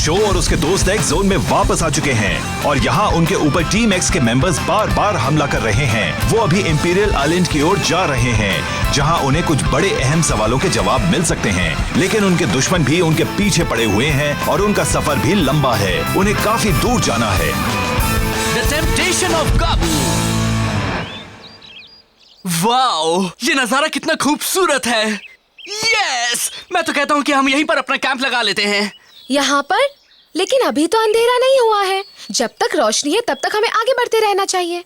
Show और उसके दोस्त एक्स जोन में वापस आ चुके हैं और यहाँ उनके ऊपर टीम एक्स के मेंबर्स बार बार हमला कर रहे हैं। वो अभी इंपीरियल आइलैंड की ओर जा रहे हैं, जहाँ उन्हें कुछ बड़े अहम सवालों के जवाब मिल सकते हैं। लेकिन उनके दुश्मन भी उनके पीछे पड़े हुए हैं और उनका सफर भी लंबा है। उन्हें काफी दूर जाना है। The Temptation of Gabu। Wow, ये नजारा कितना खूबसूरत है। यस, मैं तो कहता हूँ कि हम यहीं पर अपना कैंप लगा लेते हैं। यहाँ पर? लेकिन अभी तो अंधेरा नहीं हुआ है। जब तक रोशनी है तब तक हमें आगे बढ़ते रहना चाहिए।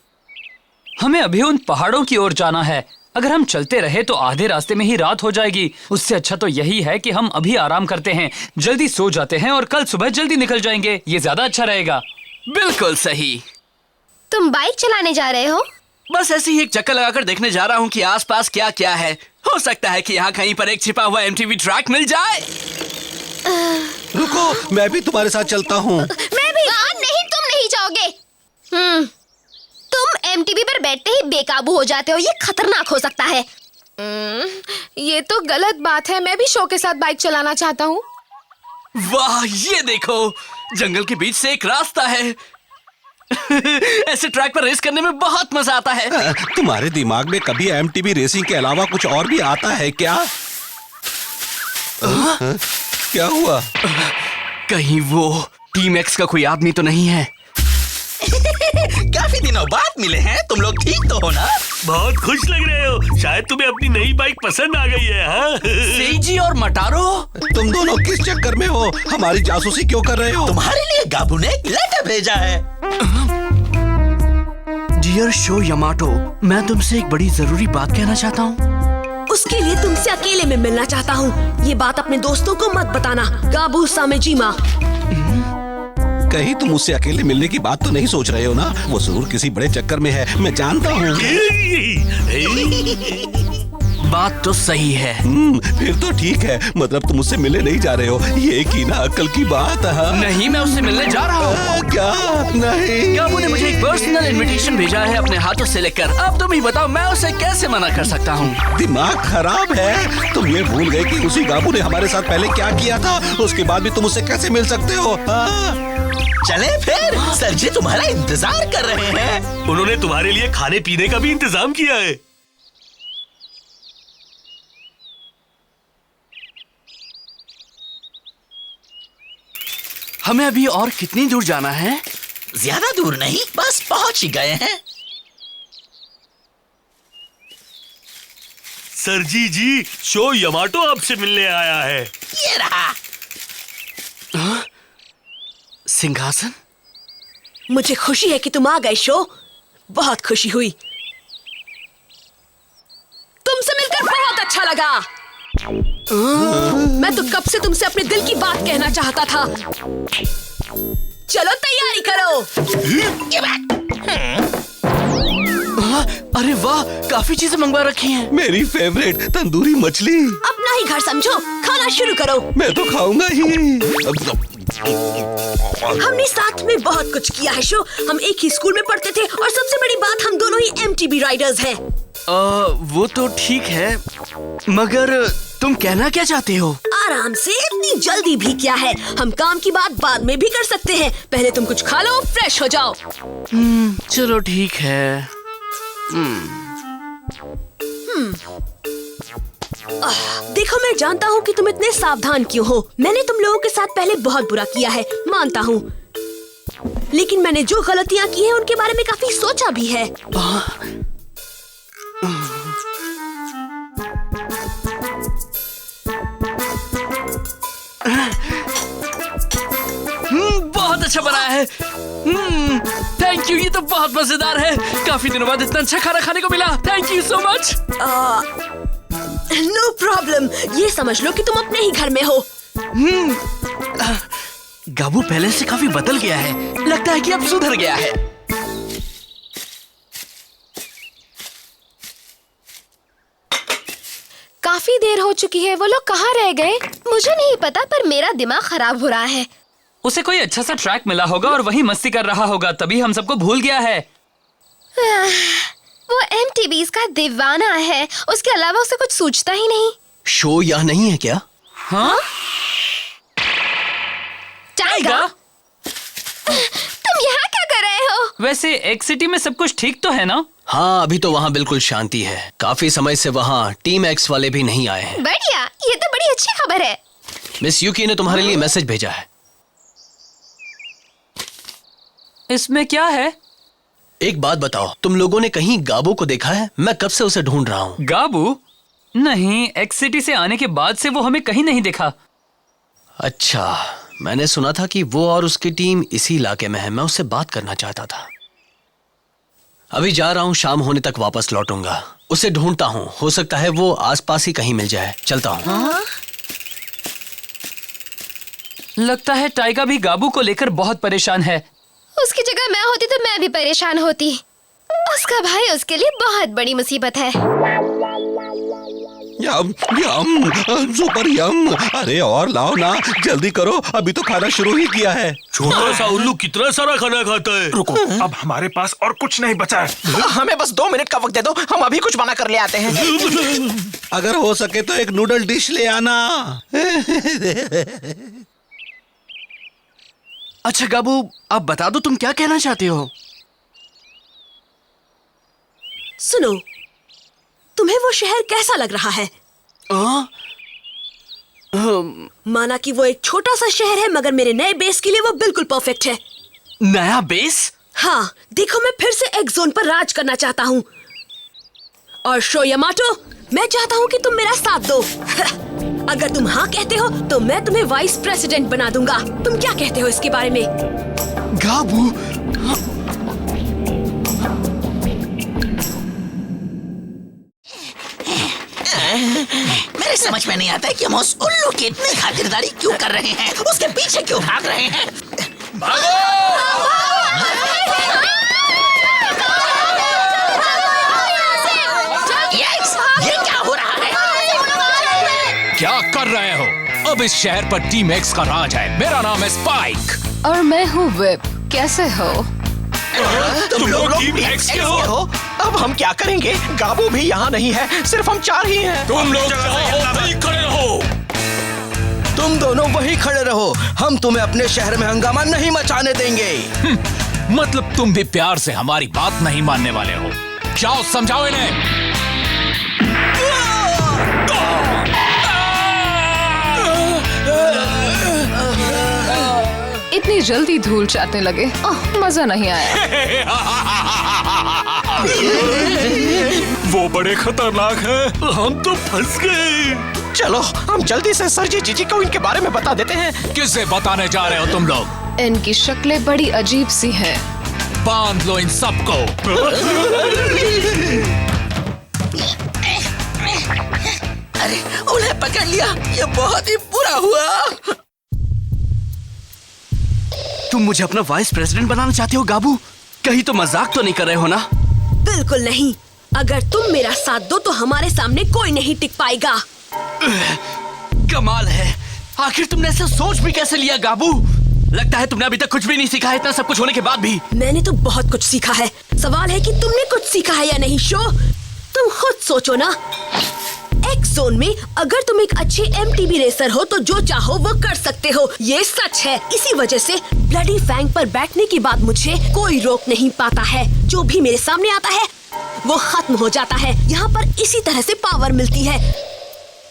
हमें अभी उन पहाड़ों की ओर जाना है। अगर हम चलते रहे तो आधे रास्ते में ही रात हो जाएगी। उससे अच्छा तो यही है कि हम अभी आराम करते हैं, जल्दी सो जाते हैं और कल सुबह जल्दी निकल जाएंगे। ये ज्यादा अच्छा रहेगा। बिल्कुल सही। तुम बाइक चलाने जा रहे हो? बस ऐसे ही एक चक्कर लगाकर देखने जा रहा हूँ कि आसपास क्या क्या है। हो सकता है कि यहाँ कहीं पर एक छिपा हुआ एमटीवी ट्रैक मिल जाए। रुको, मैं भी तुम्हारे साथ चलता हूँ। मैं भी। नहीं, तुम नहीं जाओगे। तुम एमटीवी पर बैठते ही बेकाबू हो जाते हो। ये खतरनाक हो सकता है। ये तो गलत बात है। मैं भी शो के साथ बाइक चलाना चाहता हूँ। वाह, ये देखो, जंगल के बीच से एक रास्ता है। ऐसे ट्रैक पर रेस करने में बहुत मजा आता है। तुम्हारे दिमाग में कभी एमटीवी रेसिंग के अलावा कुछ और भी आता है क्या? क्या हुआ? कहीं वो टीम एक्स का कोई आदमी तो नहीं है? काफी दिनों बाद मिले हैं। तुम लोग ठीक तो हो ना? बहुत खुश लग रहे हो। शायद तुम्हें अपनी नई बाइक पसंद आ गई है। हाँ? सेजी और मटारो, तुम दोनों किस चक्कर में हो? हमारी जासूसी क्यों कर रहे हो? तुम्हारे लिए गाबू ने एक लेटर भेजा है। डियर शो यमाटो, मैं तुमसे एक बड़ी जरूरी बात कहना चाहता हूँ। उसके लिए तुमसे अकेले में मिलना चाहता हूँ। ये बात अपने दोस्तों को मत बताना। गाबू सामेजिमा। कहीं तुम मुझसे अकेले मिलने की बात तो नहीं सोच रहे हो ना? वो जरूर किसी बड़े चक्कर में है, मैं जानता हूँ। बात तो सही है। फिर तो ठीक है। मतलब तुम मुझसे मिलने नहीं जा रहे हो? ये की ना अक्ल की बात है। नहीं, मैं उससे मिलने जा रहा हूँ। क्या? नहीं। गाबू ने मुझे एक पर्सनल इनविटेशन भेजा है अपने हाथों से लेकर। अब तुम ही बताओ, मैं उसे कैसे मना कर सकता हूँ? दिमाग खराब है। तुम ये भूल गए कि उसी गाबू ने हमारे साथ पहले क्या किया था? उसके बाद भी तुम उससे कैसे मिल सकते हो? चले फिर, सर जी तुम्हारा इंतजार कर रहे हैं। उन्होंने तुम्हारे लिए खाने पीने का भी इंतजाम किया है। हमें अभी और कितनी दूर जाना है? ज्यादा दूर नहीं, बस पहुंच ही गए हैं। सरजी जी, शो यमाटो आपसे मिलने आया है। ये रहा। सिंहासन? मुझे खुशी है कि तुम आ गए शो। बहुत खुशी हुई। तुमसे मिलकर बहुत अच्छा लगा। मैं तो कब से तुमसे अपने दिल की बात कहना चाहता था। चलो तैयारी करो। अरे वाह, काफी चीजें मंगवा रखी हैं। मेरी फेवरेट तंदूरी मछली। अपना ही घर समझो, खाना शुरू करो। मैं तो खाऊंगा ही। हमने साथ में बहुत कुछ किया है शो। हम एक ही स्कूल में पढ़ते थे और सबसे बड़ी बात, हम दोनों ही एमटीवी राइडर्स हैं। वो तो ठीक है, मगर तुम कहना क्या चाहते हो? आराम से, इतनी जल्दी भी क्या है। हम काम की बात बाद में भी कर सकते हैं। पहले तुम कुछ खा लो, फ्रेश हो जाओ। चलो ठीक है। देखो, मैं जानता हूँ कि तुम इतने सावधान क्यों हो। मैंने तुम लोगों के साथ पहले बहुत बुरा किया है, मानता हूँ। लेकिन मैंने जो गलतियाँ की हैं उनके बारे में काफी सोचा भी है। बहुत अच्छा बनाया है। थैंक यू, ये तो बहुत मजेदार है। काफी दिनों बाद इतना अच्छा खाना खाने को मिला। Thank you so much. No problem. ये समझ लो कि तुम अपने ही घर में हो। गाबू पहले से काफी बदल गया है। लगता है कि अब सुधर गया है। काफी देर हो चुकी है। वो लोग कहाँ रह गए? मुझे नहीं पता, पर मेरा दिमाग खराब हो रहा है। उसे कोई अच्छा सा ट्रैक मिला होगा और वही मस्ती कर रहा होगा, तभी हम सबको भूल गया है। वो एमटीवीज का दीवाना है। उसके अलावा उसे कुछ सूझता ही नहीं। शो यहाँ नहीं है क्या? हाँ? आएगा। तुम यहाँ क्या कर रहे हो? वैसे एक्स सिटी में सब कुछ ठीक तो है ना? हाँ, अभी तो वहाँ बिल्कुल शांति है। काफी समय से वहाँ टीम एक्स वाले भी नहीं आए हैं। बढ़िया, ये तो बड़ी अच्छी खबर है। मिस यूकी ने तुम्हारे लिए मैसेज भेजा है। इसमें क्या है? एक बात बताओ, तुम लोगों ने कहीं गाबू को देखा है? मैं कब से उसे ढूंढ रहा हूँ। गाबू? नहीं, एक्स सिटी से आने के बाद से वो हमें कहीं नहीं दिखा। अच्छा, मैंने सुना था कि वो और उसकी टीम इसी इलाके में है। मैं उससे बात करना चाहता था। अभी जा रहा हूँ, शाम होने तक वापस लौटूंगा। उसे ढूंढता हूँ, हो सकता है वो आसपास ही कहीं मिल जाए। चलता हूँ। लगता है टाइगा भी गाबू को लेकर बहुत परेशान है। उसकी जगह मैं होती तो मैं भी परेशान होती। उसका भाई उसके लिए बहुत बड़ी मुसीबत है। यम यम, सुपर यम। अरे और लाओ ना, जल्दी करो, अभी तो खाना शुरू ही किया है। छोटा सा उल्लू कितना सारा खाना खाता है। रुको, अब हमारे पास और कुछ नहीं बचा है। हमें बस 2 मिनट का वक्त दे दो, हम अभी कुछ बना कर ले आते हैं। अगर हो सके तो एक नूडल डिश ले आना। अच्छा गाबू, अब बता दो तुम क्या कहना चाहते हो। सुनो, तुम्हें वो शहर कैसा लग रहा है? माना कि वो एक छोटा सा शहर है, मगर मेरे नए बेस के लिए वो बिल्कुल परफेक्ट है। नया बेस? हाँ, देखो मैं फिर से एक्स जोन पर राज करना चाहता हूँ। और शो यामाटो, मैं चाहता हूँ कि तुम मेरा साथ दो। अगर तुम हाँ कहते हो तो मैं तुम्हें वाइस प्रेसिडेंट बना दूंगा। तुम क्या कहते हो इसके बारे में? गाबू, मेरे समझ में नहीं आता है कि हम उस उल्लू की इतनी खातिरदारी क्यों कर रहे हैं, उसके पीछे क्यों भाग रहे हैं। ये क्या हो रहा है? क्या कर रहे हो? अब इस शहर पर टीम एक्स का राज है। मेरा नाम है स्पाइक। और मैं हूँ विप। कैसे हो? तुम लोग टीम एक्स के हो? अब हम क्या करेंगे? गाबू भी यहाँ नहीं है, सिर्फ हम 4 ही हैं। तुम लोग वहीं खड़े रहो। तुम दोनों वहीं खड़े रहो, हम तुम्हें अपने शहर में हंगामा नहीं मचाने देंगे। मतलब तुम भी प्यार से हमारी बात नहीं मानने वाले हो। जाओ समझाओ इन्हें। इतनी जल्दी धूल चाटने लगे। मजा नहीं आया। वो बड़े खतरनाक हैं। हम तो फंस गए। चलो हम जल्दी से सरजी जीजी को इनके बारे में बता देते हैं। किसे बताने जा रहे हो तुम लोग? इनकी शक्लें बड़ी अजीब सी हैं। बांध लो इन सबको। अरे उन्हें पकड़ लिया, ये बहुत ही बुरा हुआ। तुम मुझे अपना वाइस प्रेसिडेंट बनाना चाहते हो गाबू? कहीं तो मजाक तो नहीं कर रहे हो ना? बिल्कुल नहीं। अगर तुम मेरा साथ दो तो हमारे सामने कोई नहीं टिक पाएगा। कमाल है, आखिर तुमने ऐसा सोच भी कैसे लिया गाबू? लगता है तुमने अभी तक कुछ भी नहीं सीखा है, इतना सब कुछ होने के बाद भी। मैंने तो बहुत कुछ सीखा है। सवाल है कि तुमने कुछ सीखा है या नहीं। शो, तुम खुद सोचो ना। एक्स जोन में अगर तुम एक अच्छे एमटीबी रेसर हो तो जो चाहो वो कर सकते हो, ये सच है। इसी वजह से ब्लडी फैंग पर बैठने के बाद मुझे कोई रोक नहीं पाता है। जो भी मेरे सामने आता है वो खत्म हो जाता है। यहाँ पर इसी तरह से पावर मिलती है।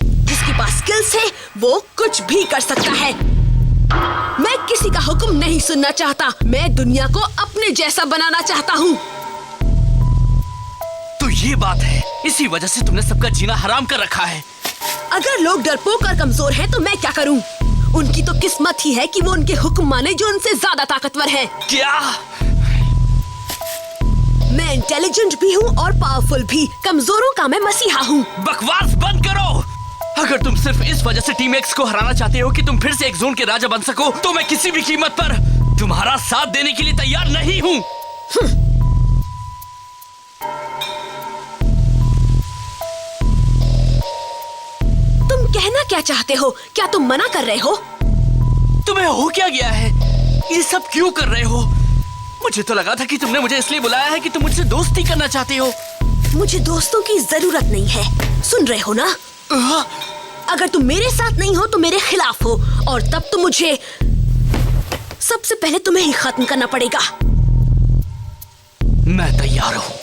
जिसके पास स्किल्स है वो कुछ भी कर सकता है। मैं किसी का हुक्म नहीं सुनना चाहता। मैं दुनिया को अपने जैसा बनाना चाहता हूँ। तो ये बात है, इसी वजह से तुमने सबका जीना हराम कर रखा है। अगर लोग डरपोक और कमजोर हैं तो मैं क्या करूं? उनकी तो किस्मत ही है कि वो उनके हुक्म माने जो उनसे ज्यादा ताकतवर है। क्या? मैं इंटेलिजेंट भी हूँ और पावरफुल भी। कमजोरों का मैं मसीहा हूँ। बकवास बंद करो। अगर तुम सिर्फ इस वजह से टीम एक्स को हराना चाहते हो कि तुम फिर से एक जोन के राजा बन सको, तो मैं किसी भी कीमत पर तुम्हारा साथ देने के लिए तैयार नहीं हूँ। तुम कहना क्या चाहते हो? क्या तुम मना कर रहे हो? तुम्हें हो क्या गया है? ये सब क्यों कर रहे हो? मुझे तो लगा था कि तुमने मुझे इसलिए बुलाया है कि तुम मुझसे दोस्ती करना चाहते हो। मुझे दोस्तों की जरूरत नहीं है। सुन रहे हो ना? अगर तुम मेरे साथ नहीं हो तो मेरे खिलाफ हो, और तब तुम मुझे सबसे पहले तुम्हें ही खत्म करना पड़ेगा। मैं तैयार हूँ।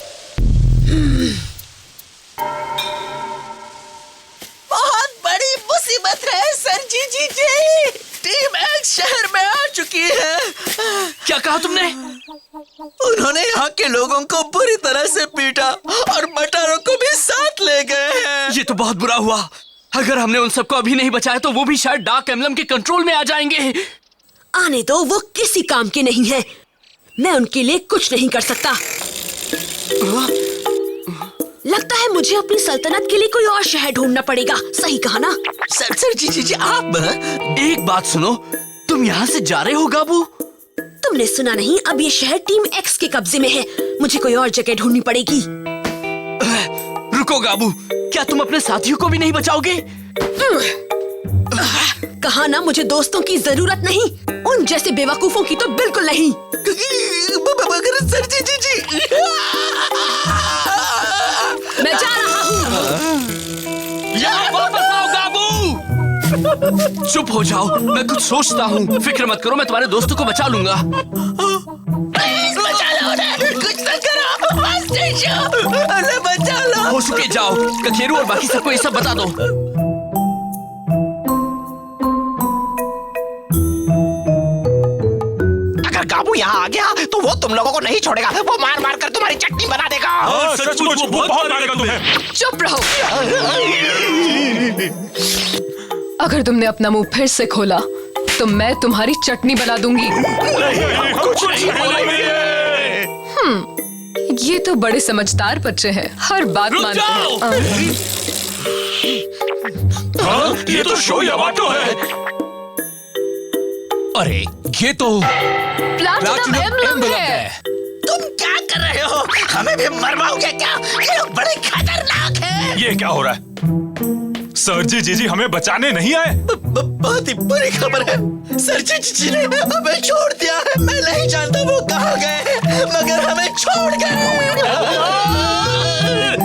बहुत बड़ी मुसीबत है सर जी। टीम एक्स शहर में आ चुकी है। क्या कहा तुमने? उन्होंने यहाँ के लोगों को बुरी तरह से पीटा और मटारों को भी साथ ले गए हैं। ये तो बहुत बुरा हुआ। अगर हमने उन सबको अभी नहीं बचाया तो वो भी शायद डार्क एम्बलम के कंट्रोल में आ जाएंगे। आने दो, वो किसी काम के नहीं है। मैं उनके लिए कुछ नहीं कर सकता। लगता है मुझे अपनी सल्तनत के लिए कोई और शहर ढूंढना पड़ेगा। सही कहा ना? सर जी आप एक बात सुनो, तुम यहाँ से जा रहे हो गाबू? तुमने सुना नहीं, अब ये शहर टीम एक्स के कब्जे में है। मुझे कोई और जगह ढूंढनी पड़ेगी। रुको गाबू, क्या तुम अपने साथियों को भी नहीं बचाओगे? कहा ना, मुझे दोस्तों की जरूरत नहीं, उन जैसे बेवकूफों की तो बिल्कुल नहीं। सर जी मैं जा रहा हूँ। वापस आओ गाबू। चुप हो जाओ, मैं कुछ सोचता हूँ। फिक्र मत करो, मैं तुम्हारे दोस्तों को बचा लूंगा। बचा लो उन्हें, कुछ तो करो। बचा लो। होश के जाओ, कखेरू और बाकी सबको ये सब बता दो। अगर गाबू यहाँ आ गया तो वो तुम लोगों को नहीं छोड़ेगा। वो मार मार कर तुम्हारी चटनी बना देगा। सचमुच वो बहुत मारेगा तुम्हें। चुप रहो। अगर तुमने अपना मुंह फिर से खोला तो मैं तुम्हारी चटनी बना दूंगी। कुछ नहीं बोलेंगे। ये तो बड़े समझदार बच्चे हैं, हर बात मानते हैं। ये तो शो यामाटो है। अरे ये तो प्लैटिनम एम्बलम है। तुम क्या कर रहे हो? हमें भी मरवाओगे क्या? ये लोग बड़े खतरनाक हैं। ये क्या हो रहा है? सर जी हमें बचाने नहीं आए। बहुत ही बुरी खबर है। सर जी ने हमें छोड़ दिया है। मैं नहीं जानता वो कहाँ गए हैं, मगर हमें छोड़ गए।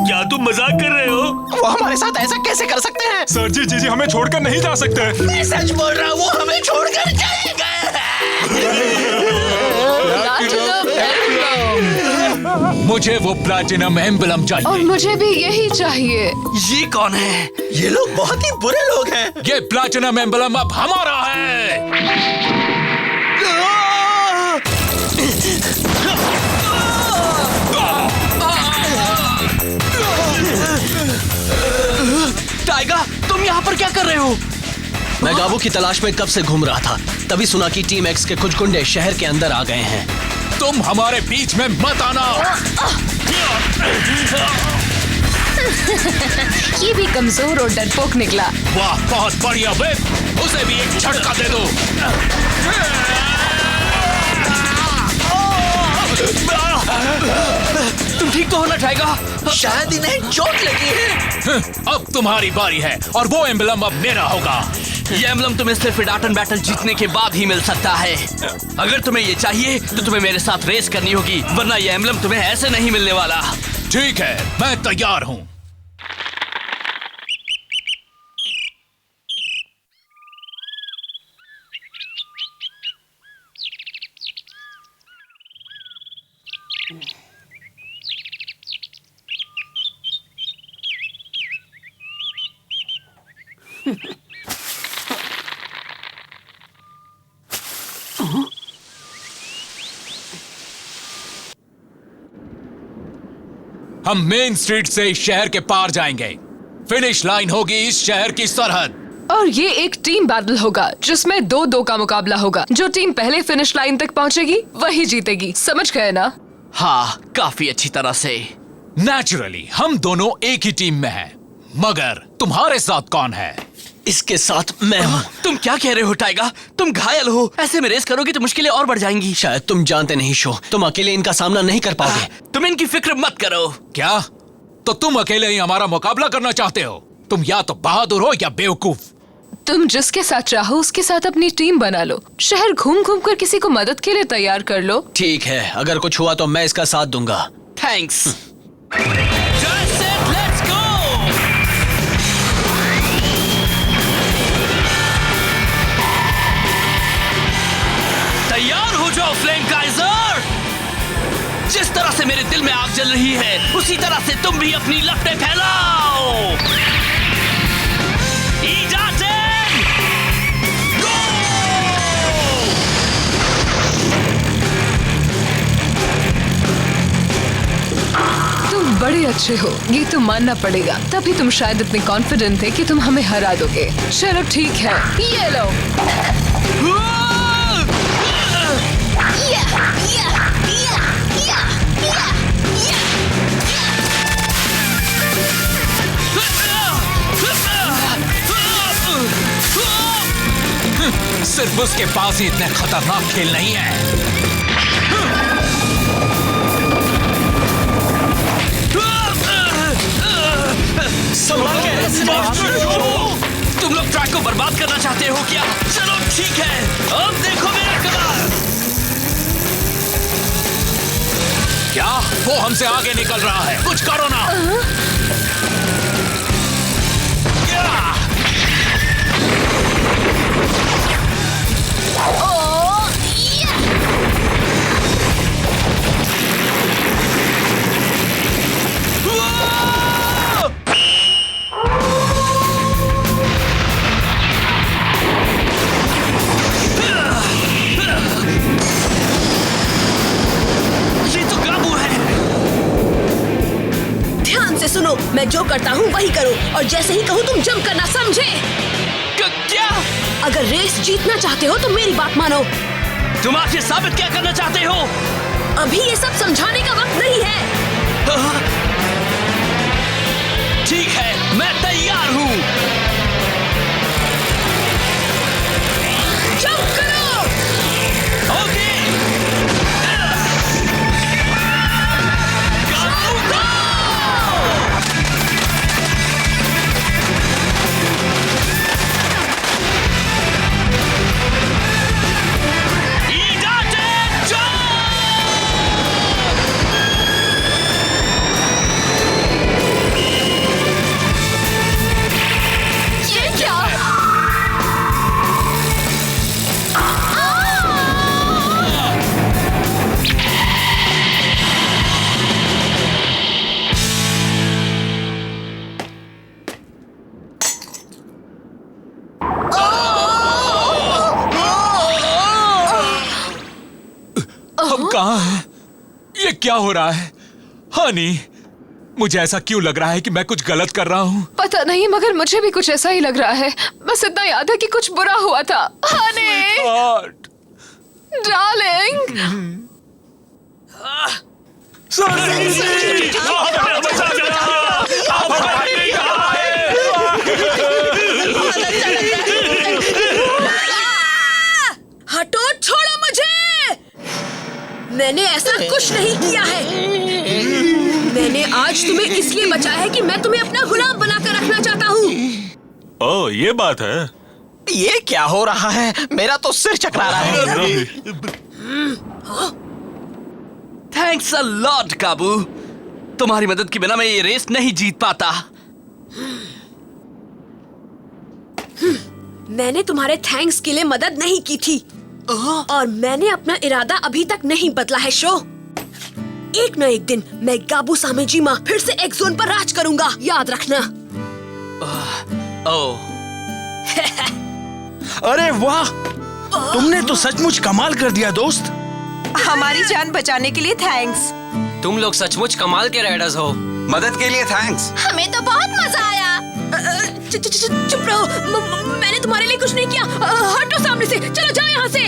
क्या तुम मजाक कर रहे हो? वो हमारे साथ ऐसा कैसे कर सकते हैं? सर जी हमें छोड़कर नहीं जा सकते। मैं सच बोल रहा हूँ, वो हमें छोड़कर चले गए। मुझे वो प्लैटिनम एम्बलम चाहिए। और मुझे भी यही चाहिए। ये कौन है? ये लोग बहुत ही बुरे लोग हैं। ये प्लैटिनम एम्बलम अब हमारा है। टाइगर, तुम यहाँ पर क्या कर रहे हो? मैं गाबू की तलाश में कब से घूम रहा था, तभी सुना कि टीम एक्स के कुछ गुंडे शहर के अंदर आ गए हैं। तुम हमारे बीच में मत आना। ये भी कमजोर और डरपोक निकला। वाह, बहुत बढ़िया विप, उसे भी एक झटका दे दो। तुम ठीक तो हो ना टाइगर? शायद इन्हें चोट लगी है। अब तुम्हारी बारी है और वो एम्बलम अब मेरा होगा। ये एम्बलम तुम्हें सिर्फ डाटन बैटल जीतने के बाद ही मिल सकता है। अगर तुम्हें ये चाहिए तो तुम्हें मेरे साथ रेस करनी होगी, वरना ये एम्बलम तुम्हें ऐसे नहीं मिलने वाला। ठीक है, मैं तैयार हूँ। हम मेन स्ट्रीट से इस शहर के पार जाएंगे। फिनिश लाइन होगी इस शहर की सरहद। और ये एक टीम बैटल होगा जिसमें 2-2 का मुकाबला होगा। जो टीम पहले फिनिश लाइन तक पहुंचेगी वही जीतेगी। समझ गए ना? हाँ, काफी अच्छी तरह से। नेचुरली हम दोनों एक ही टीम में हैं, मगर तुम्हारे साथ कौन है? इसके साथ मैं हूँ। तुम क्या कह रहे हो टाइगर? तुम घायल हो, ऐसे में रेस करोगे तो मुश्किलें और बढ़ जाएंगी। शायद तुम जानते नहीं शो, तुम अकेले इनका सामना नहीं कर पाओगे। तुम इनकी फिक्र मत करो। क्या? तो तुम अकेले ही हमारा मुकाबला करना चाहते हो? तुम या तो बहादुर हो या बेवकूफ। तुम जिसके साथ चाहो उसके साथ अपनी टीम बना लो। शहर घूम घूम कर किसी को मदद के लिए तैयार कर लो। ठीक है, अगर कुछ हुआ तो मैं इसका साथ दूंगा। थैंक्स। तैयार? दिल में आग जल रही है, उसी तरह से तुम भी अपनी लपटें फैलाओ। ईजाटेन, गो! तुम बड़े अच्छे हो, ये तो मानना पड़ेगा। तभी तुम शायद इतने कॉन्फिडेंट थे कि तुम हमें हरा दोगे। चलो ठीक है, ये लो। सिर्फ उसके पास ही इतने खतरनाक खेल नहीं है। तुम लोग ट्रैक को बर्बाद करना चाहते हो क्या? चलो ठीक है, अब देखो मेरा कमाल। क्या वो हमसे आगे निकल रहा है? कुछ करो ना। सुनो, मैं जो करता हूँ वही करो और जैसे ही कहूँ तुम जंप करना, समझे? क्या? अगर रेस जीतना चाहते हो तो मेरी बात मानो। तुम आखिर साबित क्या करना चाहते हो? अभी ये सब समझाने का वक्त नहीं है। ठीक है, मैं तैयार हूँ। जंप करो। ओके। कहाँ है? ये क्या हो रहा है? हनी, मुझे ऐसा क्यों लग रहा है कि मैं कुछ गलत कर रहा हूँ? पता नहीं, मगर मुझे भी कुछ ऐसा ही लग रहा है। बस इतना याद है कि कुछ बुरा हुआ था। हनी, डार्लिंग। हटो, छोड़ो मुझे। मैंने ऐसा कुछ नहीं किया है। मैंने आज तुम्हें इसलिए बचाया है कि मैं तुम्हें अपना गुलाम बनाकर रखना चाहता हूँ। ओह, ये बात है। ये क्या हो रहा है? मेरा तो सिर चकरा रहा है। थैंक्स अ लॉट काबू। तुम्हारी मदद के बिना मैं ये रेस नहीं जीत पाता। मैंने तुम्हारे थैंक्स के लिए मदद नहीं की थी और मैंने अपना इरादा अभी तक नहीं बदला है। शो, एक न एक दिन मैं गाबू सामेजिमा फिर से एक जोन पर राज करूंगा, याद रखना। अरे वाह, तुमने तो सचमुच कमाल कर दिया दोस्त। हमारी जान बचाने के लिए थैंक्स। तुम लोग सचमुच कमाल के राइडर्स हो। मदद के लिए थैंक्स। हमें तो बहुत मजा आया। चुप रहो, मैंने तुम्हारे लिए कुछ नहीं किया। हटो सामने से, चलो जाओ यहाँ से।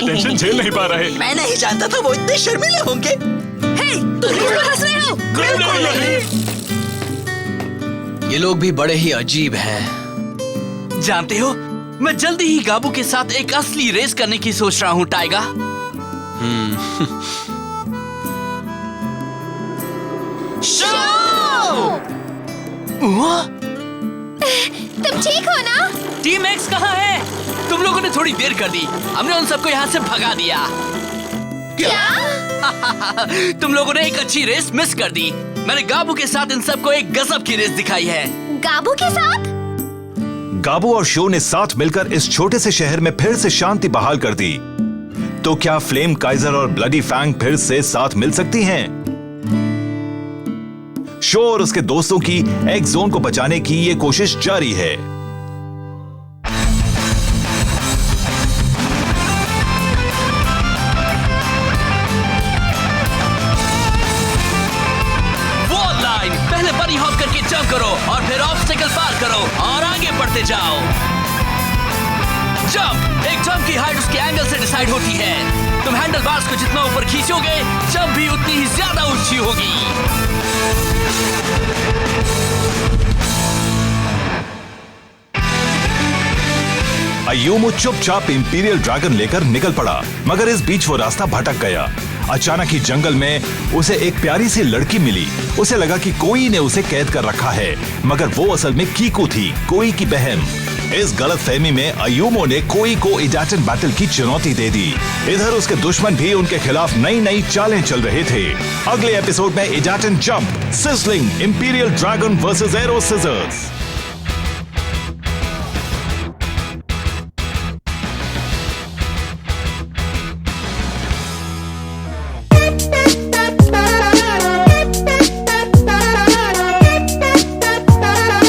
टेंशन झेल नहीं पा रहे। मैं नहीं जानता था वो इतने शर्मीले होंगे। हे, तुम मुझ पर हंस रहे हो? बिल्कुल नहीं। ये लोग भी बड़े ही अजीब हैं। जानते हो, मैं जल्दी ही गाबू के साथ एक असली रेस करने की सोच रहा हूँ, टाइगा। तुम ठीक हो ना? टीम एक्स कहाँ है? तुम लोगों ने थोड़ी देर कर दी। हमने उन सबको यहाँ से भगा दिया। क्या? तुम लोगों ने एक अच्छी रेस मिस कर दी। मैंने गाबू के साथ इन सबको एक गजब की रेस दिखाई है। गाबू के साथ? गाबू और शो ने साथ मिलकर इस छोटे से शहर में फिर से शांति बहाल कर दी। तो क्या फ्लेम काइजर और ब्लडी फैंग फिर से साथ मिल सकती हैं? शो और उसके दोस्तों की एक्स जोन को बचाने की ये कोशिश जारी है। वॉल लाइन, पहले बनी हॉप करके जंप करो और फिर ऑब्स्टिकल पार करो और आगे बढ़ते जाओ। जंप, एक जंप की हाइट उसके एंगल से डिसाइड होती है। तुम हैंडल बार्स को जितना ऊपर खींचोगे, जंप भी उतनी ही ज्यादा ऊंची होगी। अयुमो चुपचाप इंपीरियल ड्रैगन लेकर निकल पड़ा, मगर इस बीच वो रास्ता भटक गया। अचानक ही जंगल में उसे एक प्यारी सी लड़की मिली। उसे लगा कि कोई ने उसे कैद कर रखा है, मगर वो असल में कीकू थी, कोई की बहन। इस गलतफहमी में अयुमो ने कोई को इडाटन बैटल की चुनौती दे दी। इधर उसके दुश्मन भी उनके खिलाफ नई नई चालें चल रहे थे। अगले एपिसोड में इडाटन jump, sizzling, imperial dragon versus arrow scissors.